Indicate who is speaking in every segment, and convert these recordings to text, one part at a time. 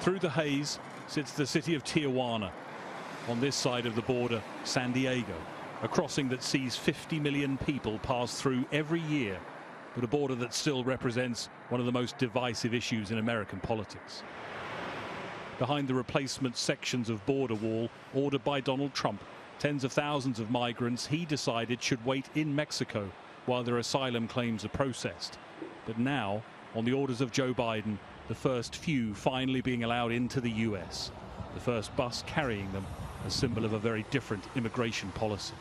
Speaker 1: Through the haze sits the city of Tijuana. On this side of the border, San Diego, a crossing that sees 50 million people pass through every year, but a border that still represents one of the most divisive issues in American politics. Behind the replacement sections of border wall ordered by Donald Trump, tens of thousands of migrants he decided should wait in Mexico while their asylum claims are processed. But now, on the orders of Joe Biden, the first few finally being allowed into the US. The first bus carrying them, a symbol of a very different immigration policy.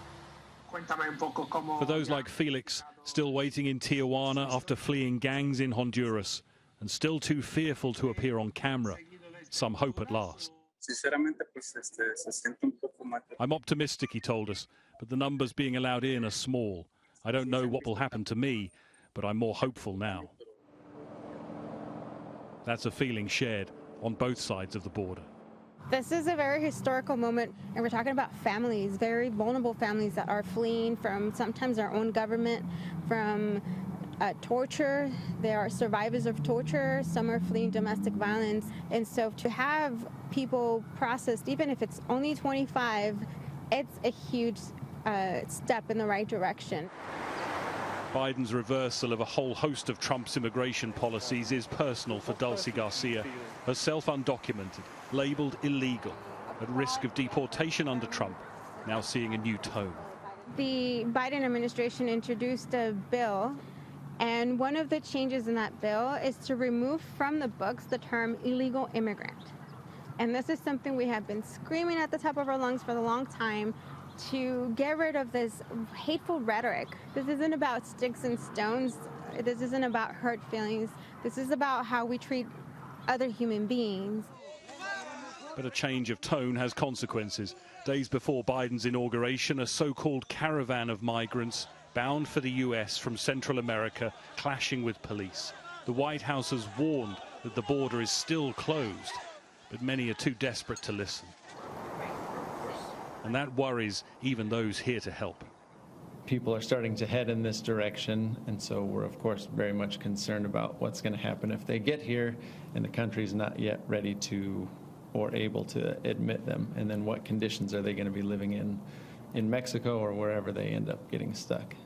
Speaker 1: For those like Felix, still waiting in Tijuana after fleeing gangs in Honduras, and still too fearful to appear on camera, some hope at last. I'm optimistic, he told us, but the numbers being allowed in are small. I don't know what will happen to me, but I'm more hopeful now. That's a feeling shared on both sides of the border.
Speaker 2: This is a very historical moment, and we're talking about families, very vulnerable families that are fleeing from sometimes our own government, from torture. They are survivors of torture. Some are fleeing domestic violence. And so to have people processed, even if it's only 25, it's a huge step in the right direction.
Speaker 1: Biden's reversal of a whole host of Trump's immigration policies is personal for Dulce Garcia, herself undocumented, labeled illegal, at risk of deportation under Trump, now seeing a new tone.
Speaker 2: The Biden administration introduced a bill, and one of the changes in that bill is to remove from the books the term illegal immigrant. And this is something we have been screaming at the top of our lungs for a long time, to get rid of this hateful rhetoric. This isn't about sticks and stones. This isn't about hurt feelings. This is about how we treat other human beings.
Speaker 1: But a change of tone has consequences. Days before Biden's inauguration, a so-called caravan of migrants bound for the US from Central America clashing with police. The White House has warned that the border is still closed, but many are too desperate to listen. And that worries even those here to help.
Speaker 3: People are starting to head in this direction, and so we're of course very much concerned about what's going to happen if they get here and the country's not yet ready to or able to admit them, and then what conditions are they going to be living in Mexico or wherever they end up getting stuck.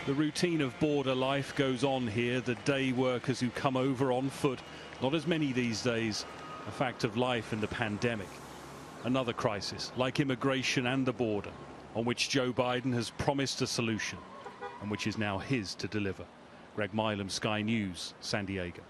Speaker 1: The routine of border life goes on here. The day workers who come over on foot, not as many these days, a fact of life in the pandemic. Another crisis, like immigration and the border, on which Joe Biden has promised a solution, and which is now his to deliver. Greg Milam, Sky News, San Diego.